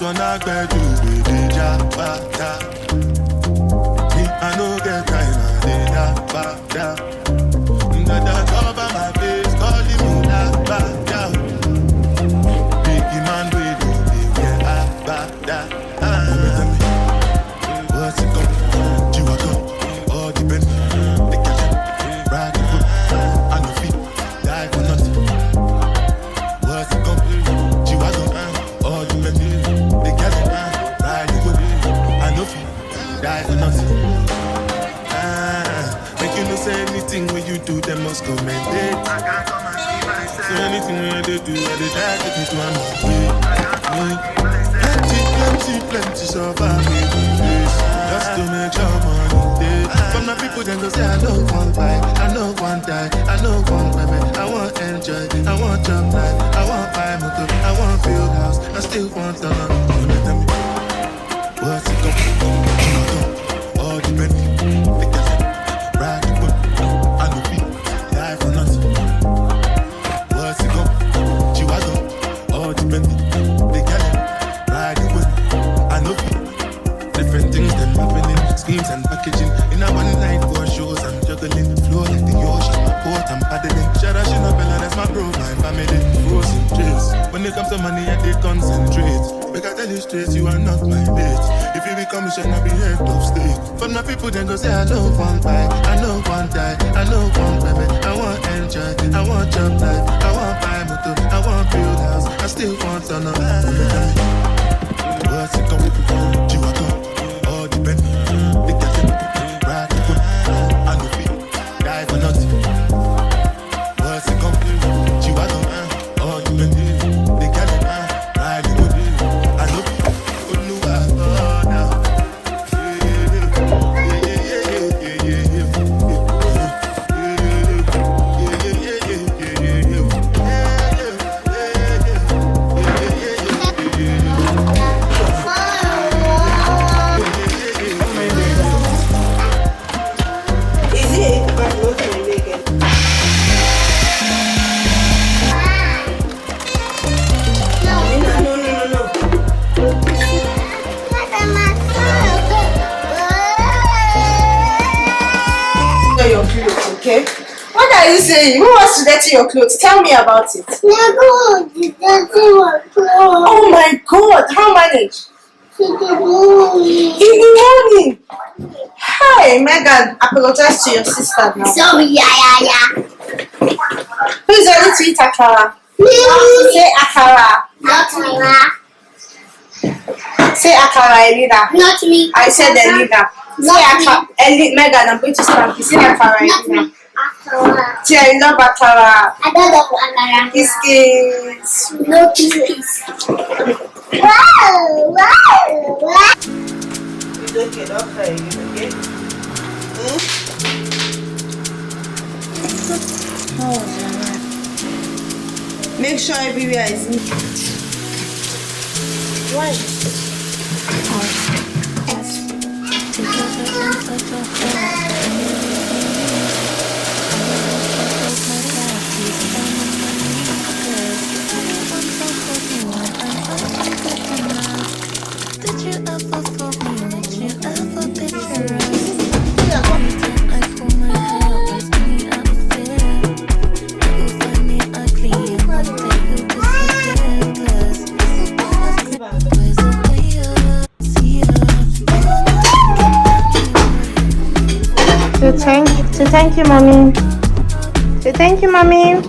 one I bet you with the jabata. Me, I know get time, I did jabata. Nada cover my face, calling me jabata. Biggie man, we do big, yeah, jabata. What's it called? Chihuahua, all the bend. They catch it, ride the foot, and the feet, die for nothing. What's it called? Chihuahua, all the bend. They catch it, ride the foot, and the feet, die for nothing. Make you know say anything when you do, they must commend it. I can't come and see myself. So anything when they do, I they try to do another way. Plenty surviving this just to make your money day. From the people then go say I don't want buy, I don't want die, I don't want women, I want enjoy, I want job life, I want buy motor, I want build house, I still want to know. You tell me what's it going? All the money, they get it, ride the boat, I know beat, die for nothing. What's it going? Chihuahua, all the money, they get it, ride the boat. Different things them happening, schemes and packaging. In a one night for shows, I'm juggling. Flow like the ocean, my boat, I'm paddling. Shout out, Bella, that's my bro, my family. Frozen dreams. When it comes to money, I they concentrate. Make I tell you straight, you are not my mate. If you become a shit, I'll be head of state. From the people, then go say, I don't want buy, I don't want die, I don't want women, I want enjoy, I want job life, I want buy motor, I want build house, I still want to know. What's it going? Chihuahua, all the bend. They get it, ride the foot, and the feet, die for nothing. What's it going? Chihuahua, all the bend. They get it, ride the foot, and the feet. Oluwa, now. Okay. What are you saying? Who wants to dirty your clothes? Tell me about it. No, dirty my clothes. Oh my God! How manage? In the morning. In the morning. Hi, Megan. Apologize to your sister now. Sorry, yeah. Who's ready to eat akara? Me. Say akara. Not me. Say akara, Elina. Not me. I said Elina. Say akara. Megan, I'm going to stamp you. Say akara, Elina. Akara. Say I love akara. I don't love akara. Kiss. No kiss. Wow. It's okay, don't cry again, okay? Make sure everywhere is neat. Why? Did you ever fool me? Did you ever picture us? Say thank you, mommy. Say thank you, mommy.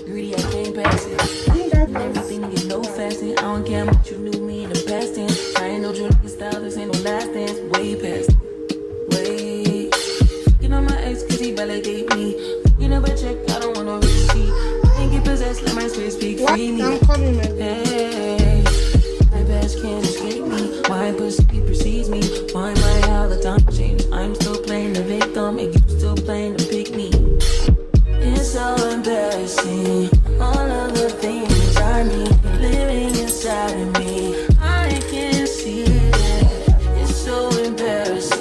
Greedy, I can't pass it. Everything get no fasting. I don't care much you knew me in the past tense. I ain't no Jordan style, this ain't no last dance. Way past. Wait. Fucking on my ex cause he validate me. You never check, I don't want no receipt. I ain't get possessed, let my space speak free me. Hey, my best can't escape me. My pussy precedes me. Why my all the time change? I'm still playing the victim and you still playing the pick me. It's so embarrassing. All of the things I need living inside of me. I can't see it. It's so embarrassing.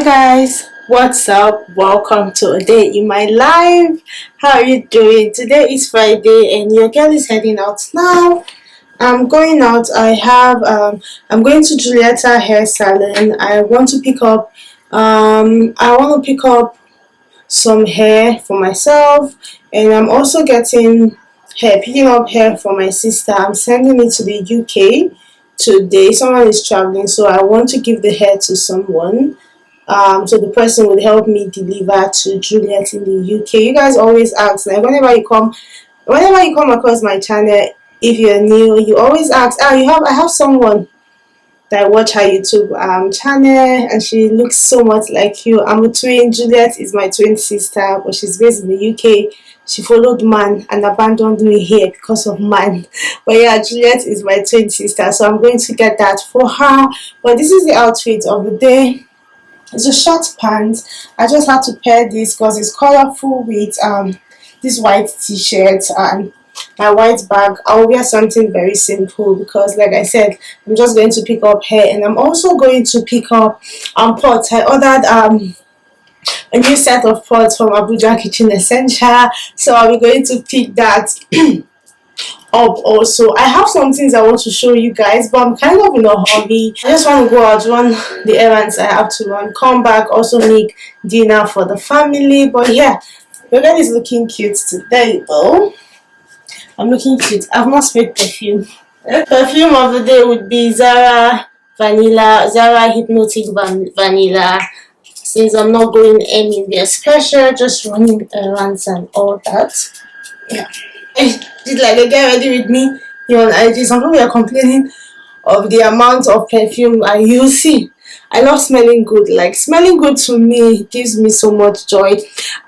Hi guys, what's up? Welcome to a day in my life. How are you doing? Today is Friday and your girl is heading out now. I'm going out. I'm going to Julieta hair salon. I want to pick up some hair for myself, and I'm also picking up hair for my sister. I'm sending it to the UK today. Someone is traveling, so I want to give the hair to someone. So the person would help me deliver to Juliet in the UK. You guys always ask, like whenever you come across my channel, if you're new, you always ask, I have someone that I watch her YouTube channel, and she looks so much like you. I'm a twin. Juliet is my twin sister, but she's based in the UK. She followed man and abandoned me here because of man. But yeah, Juliet is my twin sister, so I'm going to get that for her. But this is the outfit of the day. It's a short pants. I just had to pair this because it's colorful with this white t-shirt and my white bag. I'll wear something very simple because, like I said, I'm just going to pick up hair, and I'm also going to pick up pots. I ordered a new set of pots from Abuja Kitchen Essential, so I'll be going to pick that up also. I have some things I want to show you guys, but I'm kind of in a hurry. I just want to go out, run the errands I have to run, come back, also make dinner for the family. But yeah, your girl is looking cute today though. I'm looking cute. I've not sprayed perfume. Perfume of the day would be Zara Hypnotic Vanilla. Since I'm not going anywhere special, just running errands and all that. Yeah. Did like they get ready with me here on IG. Some people are complaining of the amount of perfume I use. See, I love smelling good. Like smelling good to me gives me so much joy.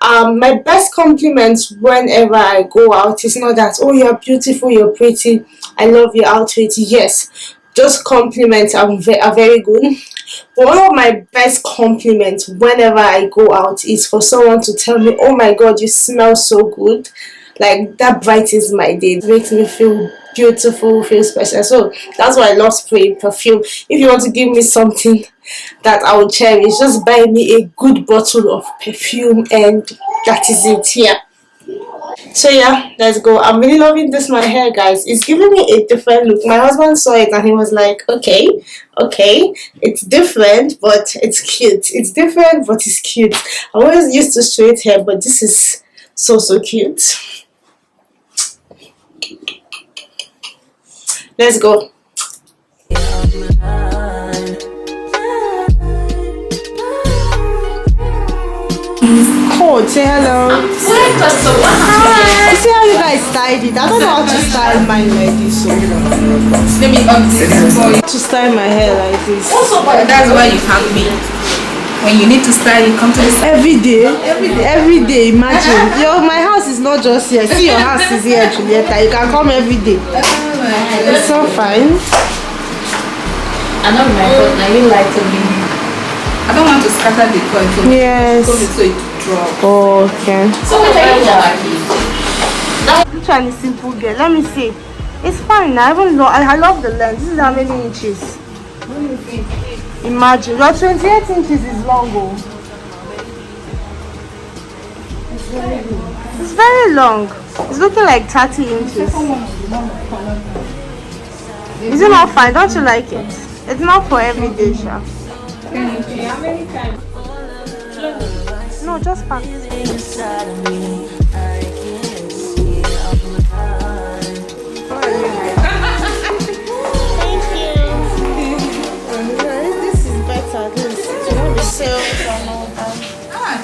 My best compliment whenever I go out is not that, oh, you're beautiful, you're pretty, I love your outfit. Yes, just compliments are very good. But one of my best compliments whenever I go out is for someone to tell me, oh my god, you smell so good. Like that brightens my day. It makes me feel beautiful, feel special. So that's why I love spraying perfume. If you want to give me something that I will cherish, just buy me a good bottle of perfume, and that is it. Yeah. So yeah, let's go. I'm really loving this my hair, guys. It's giving me a different look. My husband saw it and he was like, okay, it's different but it's cute. It's different but it's cute. I always used to straight hair, but this is so cute. Let's go. Cold, say hello. Hi. See how you guys styled it? I don't know how to style mine like this. So let me to style my hair like this. That's why you have me. When you need to style, you come to this every day. Imagine, my house is not just here. See, your house is here, Julieta. You can come every day. It's so fine. I know my fault. Now you like to be. I don't want to scatter the coin. So yes. So it drop. Oh, okay. So which one is simple, girl? Let me see. It's fine. I love the length. This is how many inches? Imagine, your 28 inches is long. It's very long. It's looking like 30 inches. Is it not fine? Don't you like it? It's not for every day, Sha. No, just pack.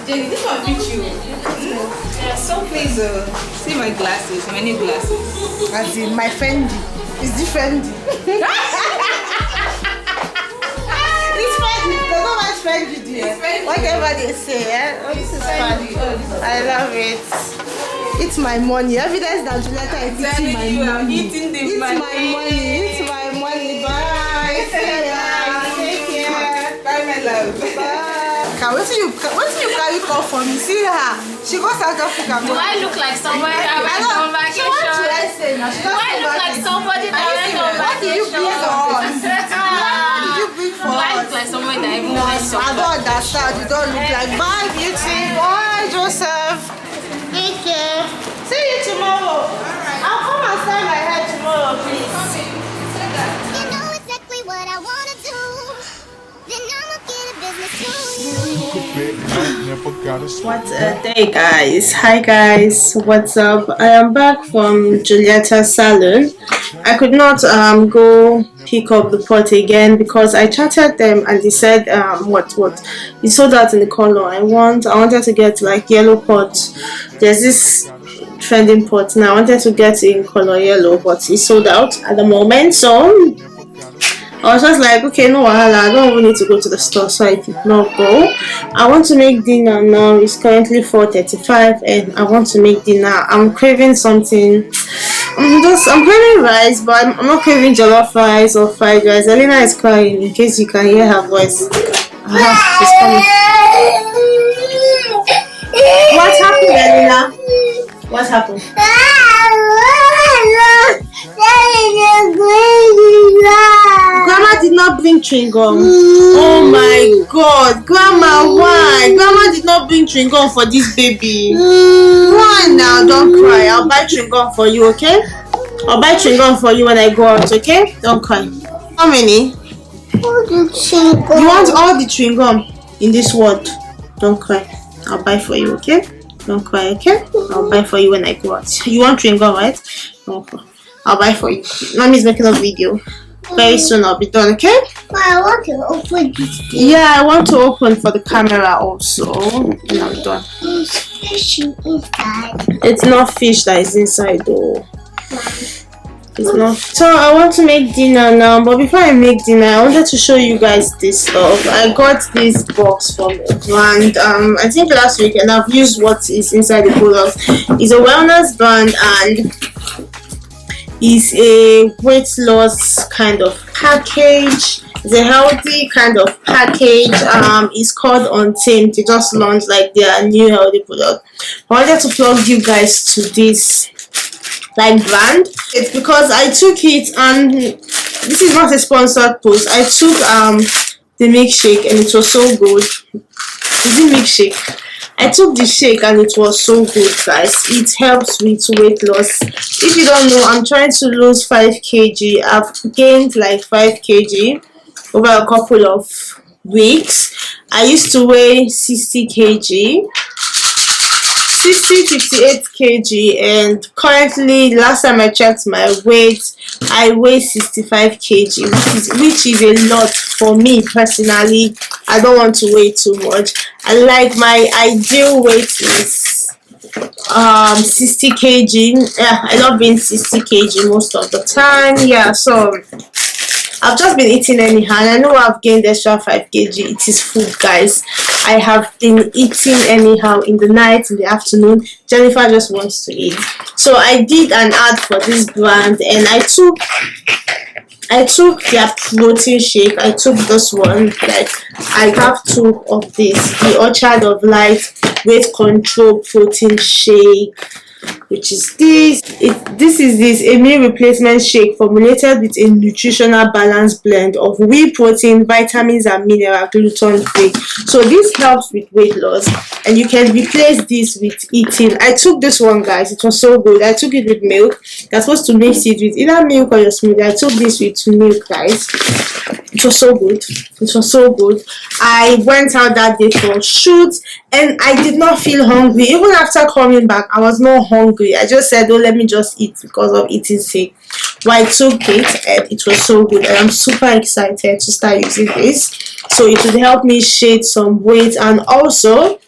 Jenny, this one fits you. Yeah, so please see my glasses, my new glasses. As in my Fendi. It's different. It's Fendi. There's not much Fendi there. Whatever they say, eh? Oh, this is fun. I love it. It's my money. Evidence that Julieta is eating my money. It's my money. It's my money. Bye. Take care. Bye, my love. Bye. What do you carry call for me? See her. She goes South Africa. Do I look like somebody that went on vacation? What should I say now? Do I look like somebody that went on vacation? What did you bring for us? What did you bring for Do I us? look like somebody me that even want to. I don't understand. You don't look like bye, beauty. Bye, Joseph. Take care. See you tomorrow. I'll come and style my hair tomorrow, please. You know exactly what I wanna do. Then I'ma get a business too. What a day, guys. Hi guys, what's up? I am back from Julieta's salon. I could not go pick up the pot again because I chatted them and they said what it sold out in the color I wanted to get like yellow pot. There's this trending pot now. I wanted to get in color yellow, but it's sold out at the moment, so I was just like, okay, no wahala, I don't even need to go to the store, so I did not go. I want to make dinner now. It's currently 4:35 and I want to make dinner. I'm craving something. I'm craving rice, but I'm not craving jollof rice or fried rice. Elena is crying in case you can hear her voice. She's coming. What happened, Elena? What happened? Grandma did not bring chewing gum. Oh my god, Grandma, why? Grandma did not bring chewing gum for this baby. Why now? Don't cry. I'll buy chewing gum for you, okay? I'll buy chewing gum for you when I go out, okay? Don't cry. How many? You want all the chewing gum in this world? Don't cry. I'll buy for you, okay? Don't cry, okay? I'll buy for you when I go out. You want chewing gum, right? Okay. I'll buy for you. Mommy's making a video. Very soon I'll be done, okay? I want to open this. Yeah, I want to open for the camera also. And I'm done. There's fish inside. It's not fish that is inside though. It's not. So I want to make dinner now, but before I make dinner, I wanted to show you guys this stuff. I got this box from a brand, I think last week, and I've used what is inside the product. It's a wellness brand and it's a weight loss kind of package. It's a healthy kind of package. It's called Inthe. They just launched like their new healthy product. I wanted to plug you guys to this like brand. It's because I took it, and this is not a sponsored post. I took the milkshake and it was so good. Is it milkshake? I took the shake and it was so good, guys. It helps with weight loss. If you don't know, I'm trying to lose 5 kg. I've gained like 5 kg over a couple of weeks. I used to weigh 60 kg. 58 kg, and currently last time I checked my weight, I weigh 65 kg, which is a lot for me personally. I don't want to weigh too much. I like my ideal weight is 60 kg. Yeah, I love being 60 kg most of the time. Yeah, so I've just been eating anyhow, and I know I've gained extra 5 kg. It is food, guys. I have been eating anyhow in the night, in the afternoon. Jennifer just wants to eat. So I did an ad for this brand, and I took their protein shake. I took this one. Like, I have 2 of this. The Orchard of Light weight control protein shake, which is this. This is a meal replacement shake formulated with a nutritional balance blend of whey protein, vitamins and mineral, gluten free. So this helps with weight loss, and you can replace this with eating. I took this one, guys. It was so good. I took it with milk. You're supposed to mix it with either milk or your smoothie. I took this with milk, guys. It was so good. It was so good. I went out that day for a shoot and I did not feel hungry. Even after coming back, I was not hungry. I just said, oh, let me just eat because of eating sake. But I took it and it was so good, and I'm super excited to start using this. So it will help me shed some weight, and also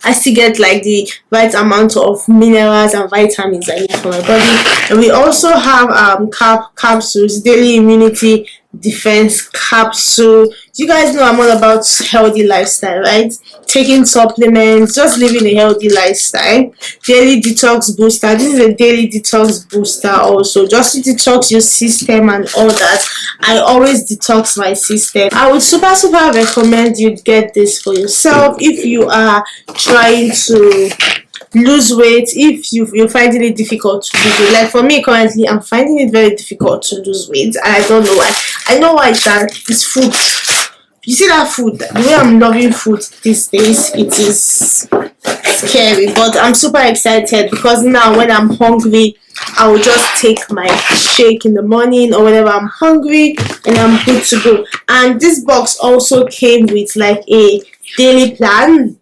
I still get like the right amount of minerals and vitamins I need for my body. And we also have capsules, daily immunity defense capsule. You guys know I'm all about healthy lifestyle, right? Taking supplements, just living a healthy lifestyle. Daily detox booster. This is a daily detox booster also, just to detox your system and all that. I always detox my system. I would super recommend you get this for yourself if you are trying to lose weight, if you're finding it difficult to lose weight. Like for me currently, I'm finding it very difficult to lose weight, and I don't know why. I know why. That it's food. You see that food, the way I'm loving food these days, it is scary, but I'm super excited because now when I'm hungry, I will just take my shake in the morning or whenever I'm hungry and I'm good to go. And this box also came with like a daily plan,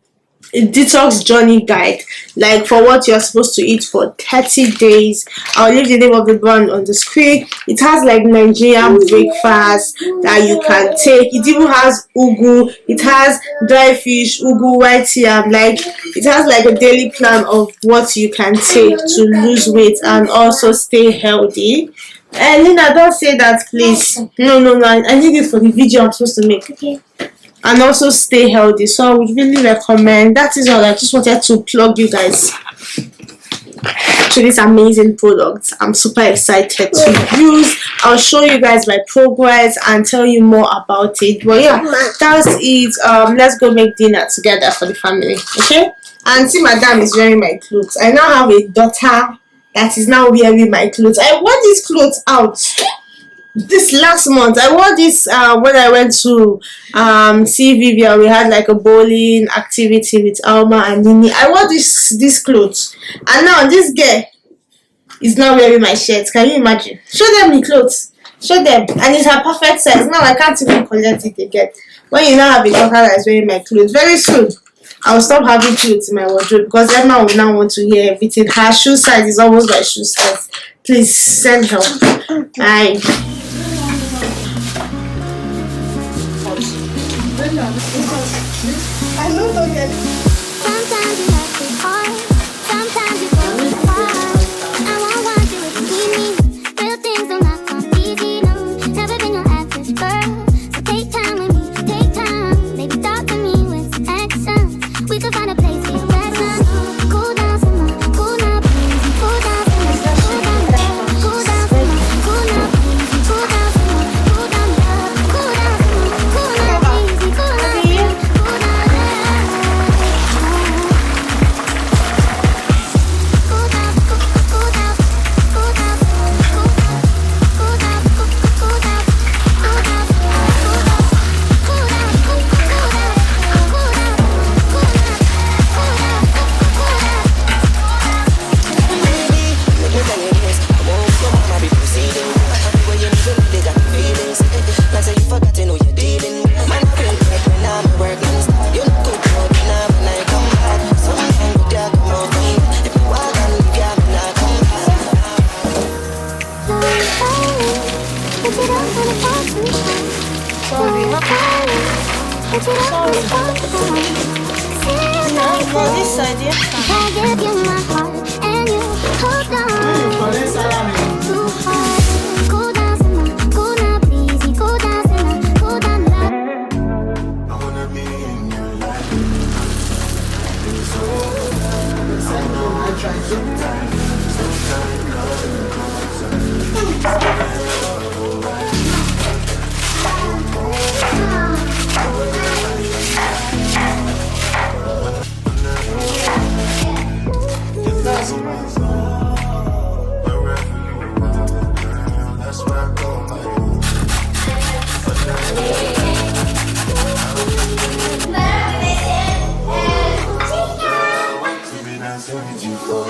a detox journey guide, like for what you're supposed to eat for 30 days. I'll leave the name of the brand on the screen. It has like Nigerian breakfast that you can take. It even has ugu, it has dry fish, ugu, white yam. Like it has like a daily plan of what you can take to lose weight and also stay healthy. And Lina, don't say that, please. No, I need it for the video I'm supposed to make. Okay. And also stay healthy. So I would really recommend. That is all. I just wanted to plug you guys to this amazing product. I'm super excited to use. I'll show you guys my progress and tell you more about it. But yeah, that's it. Let's go make dinner together for the family. Okay? And see, madam is wearing my clothes. I now have a daughter that is now wearing my clothes. I wore these clothes out this last month. I wore this when I went to see Vivian. We had like a bowling activity with Alma and Nini. I wore these clothes, and now this girl is not wearing my shirt. Can you imagine? Show them the clothes. Show them. And it's her perfect size. Now I can't even collect it again. When you now have a daughter that is wearing my clothes, very soon I'll stop having clothes in my wardrobe because Emma will now want to hear everything. Her shoe size is almost my shoe size. Please send help. Bye. I know, don't get it. Sometimes you have to hard, sometimes you go far. I won't want you if you need me. Real things do not come easy, no. Never been your average girl. So take time with me, take time. Maybe talk to me with some action. We could find a place for your action. Cool down some more, cool now, please. Cool down some more, cool down, cool down some more, cool now, please. Cool down some more, cool down, cool down some more, cool now, please. Cool now, cool down. This idea. I give you my heart and you hold on too hard. Cool down some more, cool now, please. Cool down some more, cool down now. I wanna be in your life. I know I tried sometimes that's where I go, to be dancing with you for